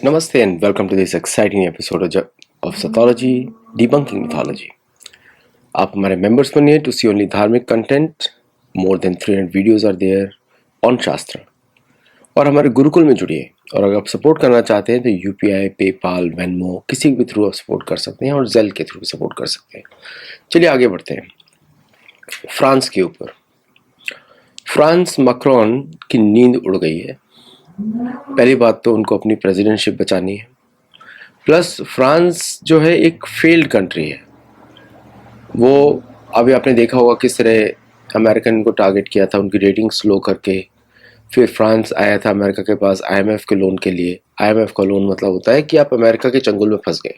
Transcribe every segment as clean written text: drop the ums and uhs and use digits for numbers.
Namaste and welcome to this exciting episode of Sathology Debunking Mythology. आप हमारे members बनिए to see only धार्मिक content. More than 300 videos are there on शास्त्र. और हमारे गुरुकुल में जुड़िए और अगर आप सपोर्ट करना चाहते हैं तो UPI, पेपाल, वेनमो किसी भी थ्रू आप सपोर्ट कर सकते हैं और जेल के थ्रू सपोर्ट कर सकते हैं. चलिए आगे बढ़ते हैं. फ्रांस के ऊपर. फ्रांस मैक्रोन की नींद उड़ गई है. पहली बात तो उनको अपनी प्रेसिडेंटशिप बचानी है. प्लस फ्रांस जो है एक फेल्ड कंट्री है. वो अभी आपने देखा होगा किस तरह अमेरिकन को टारगेट किया था उनकी रेटिंग स्लो करके. फिर फ्रांस आया था अमेरिका के पास IMF के लोन के लिए. IMF का लोन मतलब होता है कि आप अमेरिका के चंगुल में फंस गए.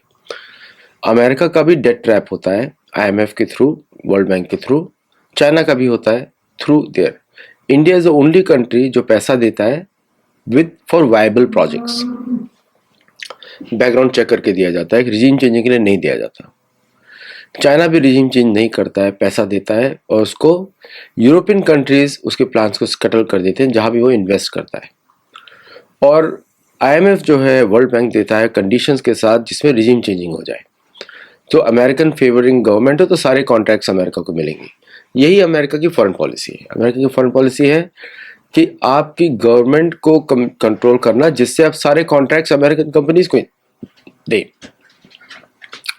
अमेरिका का भी डेट ट्रैप होता है IMF के थ्रू, वर्ल्ड बैंक के थ्रू. चाइना का भी होता है through there. India is the only country जो पैसा देता है with for viable projects. Background check करके दिया जाता है, रिजीम चेंजिंग के लिए नहीं दिया जाता. चाइना भी रिजीम चेंज नहीं करता है, पैसा देता है और उसको यूरोपियन कंट्रीज उसके प्लान्स को स्कटल कर देते हैं जहां भी वो इन्वेस्ट करता है. और IMF जो है वर्ल्ड बैंक देता है कंडीशंस के साथ जिसमें रिजीम चेंजिंग हो जाए. तो अमेरिकन फेवरिंग गवर्नमेंट हो तो सारे कॉन्ट्रैक्ट्स अमेरिका को मिलेंगे. यही अमेरिका की फॉरेन पॉलिसी है. अमेरिका की फॉरेन पॉलिसी है कि आपकी गवर्नमेंट को कंट्रोल करना जिससे आप सारे कॉन्ट्रैक्ट्स अमेरिकन कंपनीज को दे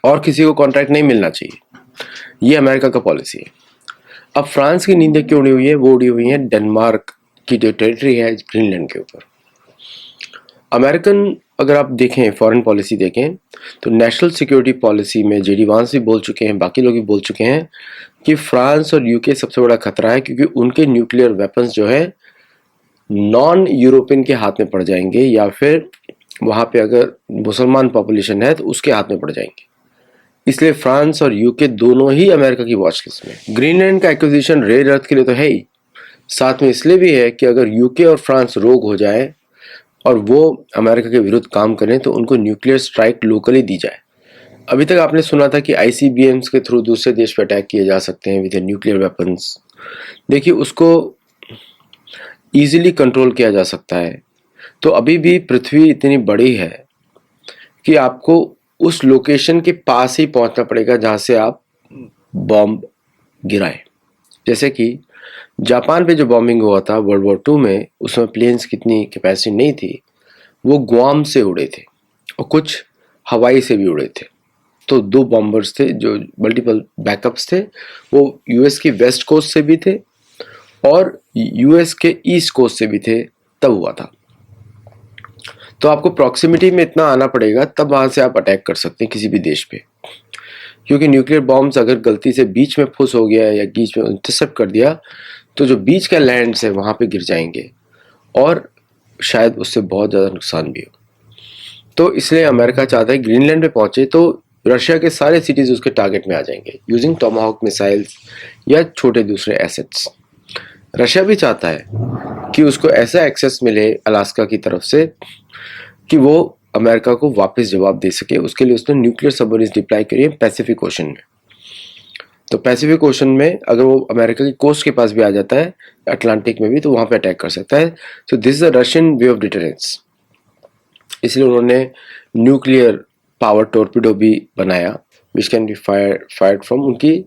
और किसी को कॉन्ट्रैक्ट नहीं मिलना चाहिए. ये अमेरिका का पॉलिसी है. अब फ्रांस की नींदें क्यों उड़ी हुई है? वो उड़ी हुई है डेनमार्क की जो टेरिटरी है ग्रीनलैंड के ऊपर. अमेरिकन अगर आप देखें फॉरेन पॉलिसी देखें तो नेशनल सिक्योरिटी पॉलिसी में JD वांस भी बोल चुके हैं, बाकी लोग भी बोल चुके हैं कि फ्रांस और UK सबसे बड़ा खतरा है क्योंकि उनके न्यूक्लियर वेपन्स जो है नॉन यूरोपियन के हाथ में पड़ जाएंगे या फिर वहां पे अगर मुसलमान पॉपुलेशन है तो उसके हाथ में पड़ जाएंगे. इसलिए फ्रांस और UK दोनों ही अमेरिका की वॉच लिस्ट में. ग्रीनलैंड का एक्विजिशन रेयर अर्थ के लिए तो है ही, साथ में इसलिए भी है कि अगर UK और फ्रांस रोग हो जाए और वो अमेरिका के विरुद्ध काम करें तो उनको न्यूक्लियर स्ट्राइक लोकली दी जाए. अभी तक आपने सुना था कि ICBMs के थ्रू दूसरे देश पे अटैक किए जा सकते हैं विद न्यूक्लियर वेपन्स. देखिए उसको इजीली कंट्रोल किया जा सकता है. तो अभी भी पृथ्वी इतनी बड़ी है कि आपको उस लोकेशन के पास ही पहुंचना पड़ेगा जहां से आप बॉम्ब गिराएं. जैसे कि जापान पे जो बॉम्बिंग हुआ था वर्ल्ड वॉर 2 में, उसमें प्लेन्स कितनी कैपेसिटी नहीं थी. वो गुआम से उड़े थे और कुछ हवाई से भी उड़े थे. तो 2 बॉम्बर्स थे जो मल्टीपल बैकअप्स थे. वो US की वेस्ट कोस्ट से भी थे और US के ईस्ट कोस्ट से भी थे. तब हुआ था. तो आपको प्रॉक्सिमिटी में इतना आना पड़ेगा तब वहां से आप अटैक कर सकते हैं किसी भी देश पे. क्योंकि न्यूक्लियर बॉम्ब्स अगर गलती से बीच में फुस हो गया या बीच में इंटरसेप्ट कर दिया तो जो बीच का लैंड है वहां पे गिर जाएंगे और शायद उससे बहुत ज़्यादा नुकसान भी हो. तो इसलिए अमेरिका चाहता है ग्रीनलैंड पे पहुंचे तो रशिया के सारे सिटीज उसके टारगेट में आ जाएंगे यूजिंग टॉमाहॉक मिसाइल्स या छोटे दूसरे एसेट्स. रशिया भी चाहता है कि उसको ऐसा एक्सेस मिले अलास्का की तरफ से कि वो अमेरिका को वापस जवाब दे सके. उसके लिए उसने न्यूक्लियर सबमरीन डिप्लॉय करी है पैसिफिक ओशन में. तो पैसिफिक ओशन में अगर वो अमेरिका की कोस्ट के पास भी आ जाता है अटलांटिक में भी तो वहां पे अटैक कर सकता है. तो this is the Russian way of deterrence. इसलिए उन्होंने न्यूक्लियर पावर टॉर्पीडो भी बनाया which can be fired from उनकी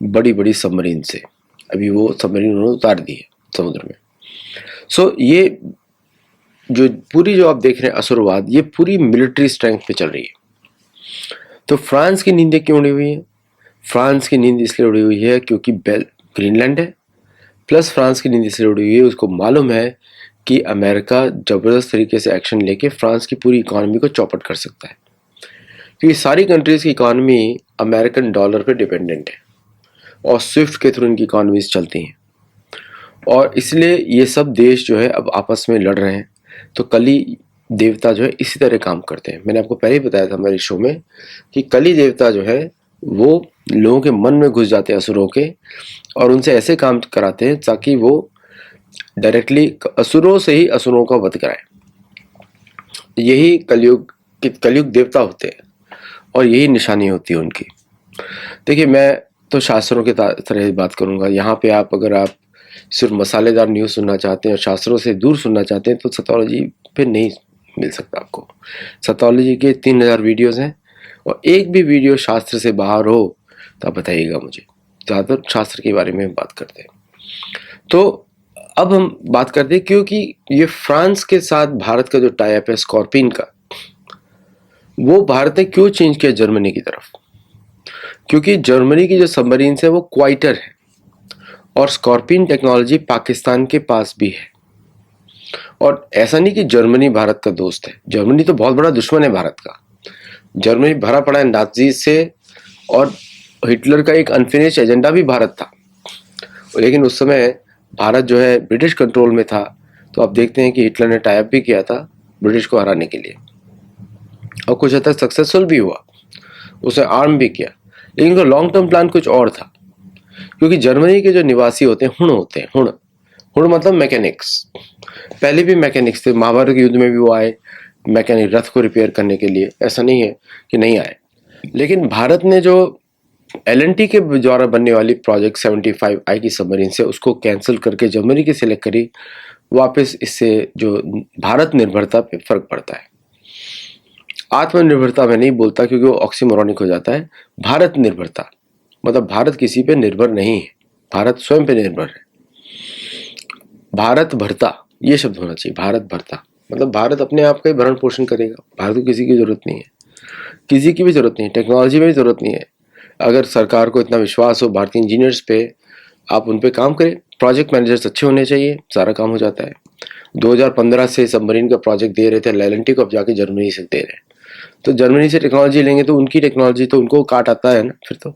बड़ी बड़ी सबमरीन से. अभी वो सबमरीन उन्होंने उतार दी है समुद्र में. सो ये जो आप देख रहे हैं असुरवाद, ये पूरी मिलिट्री स्ट्रेंथ पे चल रही है. तो फ्रांस की नींदें क्यों उड़ी हुई है? फ्रांस की नींद इसलिए उड़ी हुई है क्योंकि ग्रीनलैंड है. प्लस फ्रांस की नींद इसलिए उड़ी हुई है उसको मालूम है कि अमेरिका जबरदस्त तरीके से एक्शन लेके फ्रांस की पूरी इकोनॉमी को चौपट कर सकता है. क्योंकि सारी कंट्रीज की इकोनॉमी अमेरिकन डॉलर पे डिपेंडेंट है और स्विफ्ट के थ्रू इनकी इकोनॉमीज चलती हैं. और इसलिए ये सब देश जो है अब आपस में लड़ रहे हैं. तो कली देवता जो है इसी तरह काम करते हैं. मैंने आपको पहले ही बताया था हमारे शो में कि कली देवता जो है वो लोगों के मन में घुस जाते हैं असुरों के और उनसे ऐसे काम कराते हैं ताकि वो डायरेक्टली असुरों से ही असुरों का वध कराए. यही कलयुग देवता होते हैं और यही निशानी होती है उनकी. देखिए मैं तो शास्त्रों के तरह बात करूंगा. यहाँ पे अगर आप सिर्फ मसालेदार न्यूज़ सुनना चाहते हैं और शास्त्रों से दूर सुनना चाहते हैं तो सतोलॉजी पे नहीं मिल सकता है आपको। सतोलॉजी के 3000 वीडियोस हैं और एक भी वीडियो शास्त्र से बाहर हो तो आप बताइएगा मुझे। ज़्यादातर शास्त्र के बारे में बात करते हैं। तो अब हम बात करते हैं क्योंकि ये फ्रांस के साथ भारत का जो टाई अप है स्कॉर्पिन का, वो भारत ने क्यों चेंज किया जर्मनी की तरफ? क्योंकि जर्मनी की जो सबमरीन है वो क्वाइटर है और स्कॉर्पिन टेक्नोलॉजी पाकिस्तान के पास भी है। और ऐसा नहीं कि जर्मनी भारत का दोस्त है, जर्मनी तो बहुत बड़ा दुश्मन है भारत का। जर्मनी भरा पड़ा है नाज़ी से और हिटलर का एक अनफिनिश्ड एजेंडा भी भारत था। लेकिन उस समय भारत जो है ब्रिटिश कंट्रोल में था, तो आप देखते हैं कि हिटलर ने टाई अप भी किया था ब्रिटिश को हराने के लिए और कुछ हद तक सक्सेसफुल भी हुआ, उसे आर्म भी किया। लेकिन उनका लॉन्ग टर्म प्लान कुछ और था, क्योंकि जर्मनी के जो निवासी होते हैं हुण होते हैं, हुण मतलब मैकेनिक्स। पहले भी मैकेनिक्स थे, महाभारत के युद्ध में भी वो आए मैकेनिक रथ को रिपेयर करने के लिए, ऐसा नहीं है कि नहीं आए। लेकिन भारत ने जो LNT के द्वारा बनने वाली प्रोजेक्ट 75I की सबमरीन से उसको कैंसिल करके जर्मनी की सिलेक्ट करी वापस। इससे जो भारत निर्भरता पे फर्क पड़ता है। आत्मनिर्भरता मैं नहीं बोलता क्योंकि वो ऑक्सीमोरोनिक हो जाता है। भारत निर्भरता मतलब भारत किसी पे निर्भर नहीं है, भारत स्वयं पे निर्भर है। भारत भरता ये शब्द होना चाहिए, भारत भरता मतलब भारत अपने आप का ही भरण पोषण करेगा। भारत को किसी की जरूरत नहीं है, किसी की भी जरूरत नहीं है, टेक्नोलॉजी में भी जरूरत नहीं है। अगर सरकार को इतना विश्वास हो भारतीय इंजीनियर्स पे, आप उन पे काम करें। प्रोजेक्ट मैनेजर्स अच्छे होने चाहिए, सारा काम हो जाता है। 2015 से सबमरीन का प्रोजेक्ट दे रहे थे LNT को, अब जाके जर्मनी से दे रहे हैं। तो जर्मनी से टेक्नोलॉजी लेंगे तो उनकी टेक्नोलॉजी तो उनको काट आता है ना, फिर तो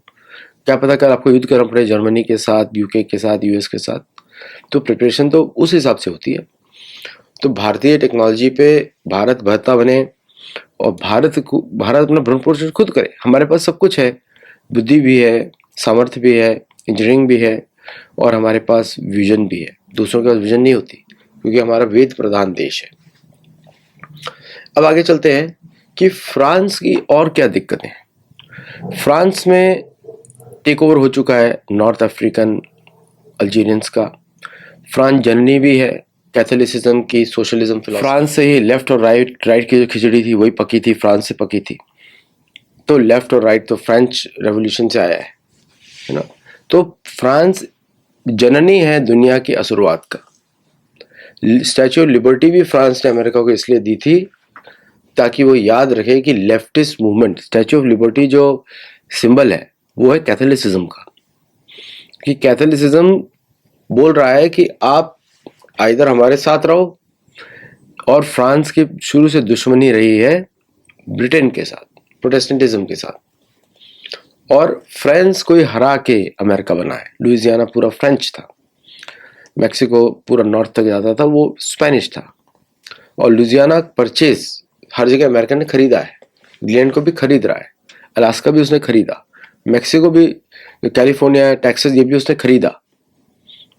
क्या पता कल आपको युद्ध करना पड़े जर्मनी के साथ, UK के साथ, US के साथ। तो प्रिपरेशन तो उस हिसाब से होती है। तो भारतीय टेक्नोलॉजी पे भारत भरता बने और भारत अपना भरण पोषण खुद करे। हमारे पास सब कुछ है, बुद्धि भी है, सामर्थ्य भी है, इंजीनियरिंग भी है और हमारे पास विजन भी है। दूसरों के पास विजन नहीं होती क्योंकि हमारा वेद प्रधान देश है। अब आगे चलते हैं कि फ्रांस की और क्या दिक्कतें हैं। फ्रांस में टेक ओवर हो चुका है नॉर्थ अफ्रीकन अल्जीरियंस का। फ्रांस जननी भी है कैथोलिसिज्म की, सोशलिज्म। फ्रांस से ही लेफ्ट और राइट की जो खिचड़ी थी वही पकी थी, फ्रांस से पकी थी। तो लेफ्ट और राइट तो फ्रेंच रेवोल्यूशन से आया है ना। तो फ्रांस जननी है दुनिया की असुरवाद का। स्टैच्यू ऑफ लिबर्टी भी फ्रांस ने अमेरिका को इसलिए दी थी ताकि वो याद रखे कि leftist movement, statue of liberty जो सिंबल है वो है कैथोलिसिज्म का, कि कैथोलिसिज्म बोल रहा है कि आप आइदर हमारे साथ रहो, और फ्रांस की शुरू से दुश्मनी रही है ब्रिटेन के साथ, प्रोटेस्टेंटिज्म के साथ, और फ्रांस को ही हरा के अमेरिका बना है। लुइसियाना पूरा फ्रेंच था, मैक्सिको पूरा नॉर्थ तक जाता था वो स्पेनिश था, और लुइसियाना परचेज हर जगह अमेरिका ने खरीदा है। ग्लेन को भी खरीद रहा है, अलास्का भी उसने खरीदा, मैक्सिको भी, कैलिफोर्निया, टेक्सास ये भी उसने खरीदा।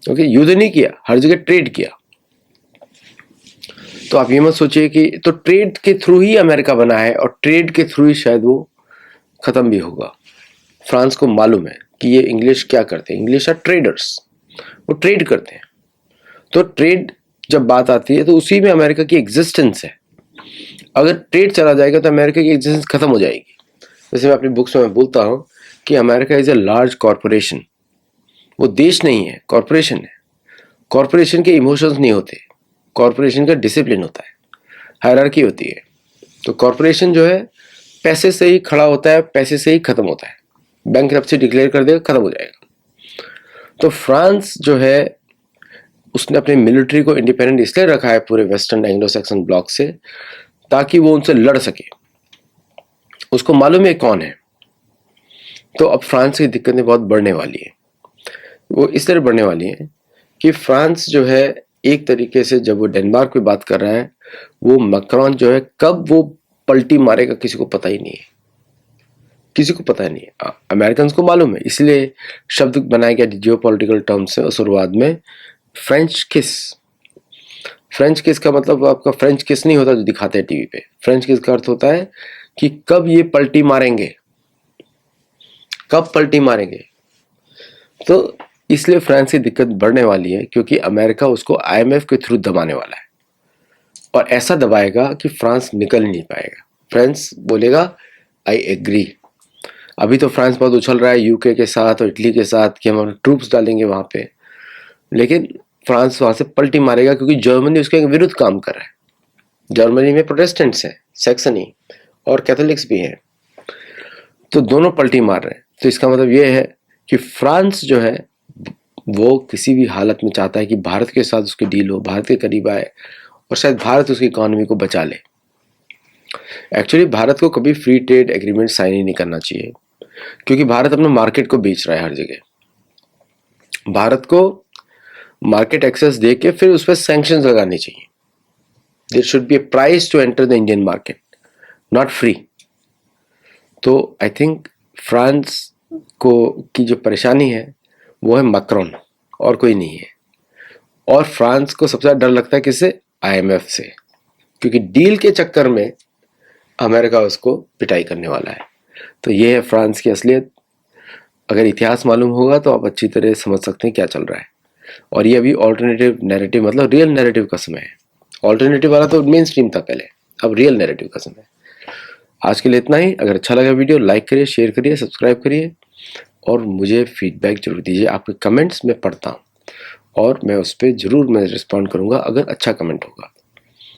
ओके, युद्ध नहीं किया, हर जगह ट्रेड किया। तो आप ये मत सोचिए कि तो ट्रेड के थ्रू ही अमेरिका बना है और ट्रेड के थ्रू ही शायद वो खत्म भी होगा। फ्रांस को मालूम है कि ये इंग्लिश क्या करते हैं, इंग्लिश आर ट्रेडर्स, वो ट्रेड करते हैं। तो ट्रेड जब बात आती है तो उसी में अमेरिका की एग्जिस्टेंस है। अगर ट्रेड चला जाएगा तो अमेरिका की एग्जिस्टेंस खत्म हो जाएगी। जैसे मैं अपनी बुक्स में बोलता हूँ कि America is a large corporation, वो देश नहीं है, कॉरपोरेशन है। कॉरपोरेशन के इमोशंस नहीं होते, कॉरपोरेशन का डिसिप्लिन होता है, हायरार्की होती है। तो कॉरपोरेशन जो है पैसे से ही खड़ा होता है, पैसे से ही खत्म होता है। बैंकरप्सी डिक्लेयर कर देगा, खत्म हो जाएगा। तो फ्रांस जो है उसने अपनी मिलिट्री को इंडिपेंडेंट इसलिए रखा है पूरे वेस्टर्न एंग्लो सैक्सन ब्लॉक से ताकि वो उनसे लड़ सके, उसको मालूम है कौन है। तो अब फ्रांस की दिक्कतें बहुत बढ़ने वाली है। वो इस तरह बढ़ने वाली है कि फ्रांस जो है एक तरीके से जब वो डेनमार्क पे बात कर रहा है, वो मैक्रोन जो है कब वो पलटी मारेगा किसी को पता ही नहीं है, किसी को पता नहीं है। अमेरिकन को मालूम है, इसलिए शब्द बनाया गया जियो पॉलिटिकल टर्म्स से शुरुआत में, फ्रेंच किस। फ्रेंच किस का मतलब आपका फ्रेंच किस नहीं होता जो दिखाते हैं टीवी पे। फ्रेंच किस का अर्थ होता है कि कब ये पलटी मारेंगे, कब पलटी मारेंगे। तो इसलिए फ्रांस की दिक्कत बढ़ने वाली है क्योंकि अमेरिका उसको IMF के थ्रू दबाने वाला है। और ऐसा दबाएगा कि फ्रांस निकल नहीं पाएगा। फ्रांस बोलेगा आई एग्री। अभी तो फ्रांस बहुत उछल रहा है यूके के साथ और इटली के साथ कि हम ट्रूप्स डालेंगे वहां पे, लेकिन फ्रांस वहां से पलटी मारेगा क्योंकि जर्मनी उसके विरुद्ध काम कर रहा है। जर्मनी में प्रोटेस्टेंट्स हैं, सैक्सनी, और कैथोलिक्स भी हैं, तो दोनों पलटी मार रहे हैं। तो इसका मतलब ये है कि फ्रांस जो है वो किसी भी हालत में चाहता है कि भारत के साथ उसकी डील हो, भारत के करीब आए और शायद भारत उसकी इकोनॉमी को बचा ले। एक्चुअली भारत को कभी फ्री ट्रेड एग्रीमेंट साइन ही नहीं करना चाहिए, क्योंकि भारत अपने मार्केट को बेच रहा है हर जगह। भारत को मार्केट एक्सेस दे के फिर उस पर सैंक्शंस लगाने चाहिए। There should be a price to enter the Indian market, not free. तो आई थिंक फ्रांस को की जो परेशानी है वो है मैक्रोन, और कोई नहीं है। और फ्रांस को सबसे ज़्यादा डर लगता है किससे? आईएमएफ से, क्योंकि डील के चक्कर में अमेरिका उसको पिटाई करने वाला है। तो ये है फ्रांस की असलियत। अगर इतिहास मालूम होगा तो आप अच्छी तरह समझ सकते हैं क्या चल रहा है। और ये अभी ऑल्टरनेटिव नैरेटिव, मतलब रियल नैरेटिव का समय है। ऑल्टरनेटिव वाला तो मेन स्ट्रीम था पहले, अब रियल नैरेटिव का समय। आज के लिए इतना ही। अगर अच्छा लगा वीडियो लाइक करिए, शेयर करिए, सब्सक्राइब करिए और मुझे फीडबैक जरूर दीजिए। आपके कमेंट्स मैं पढ़ता हूँ और मैं उस पर जरूर रिस्पॉन्ड करूँगा अगर अच्छा कमेंट होगा।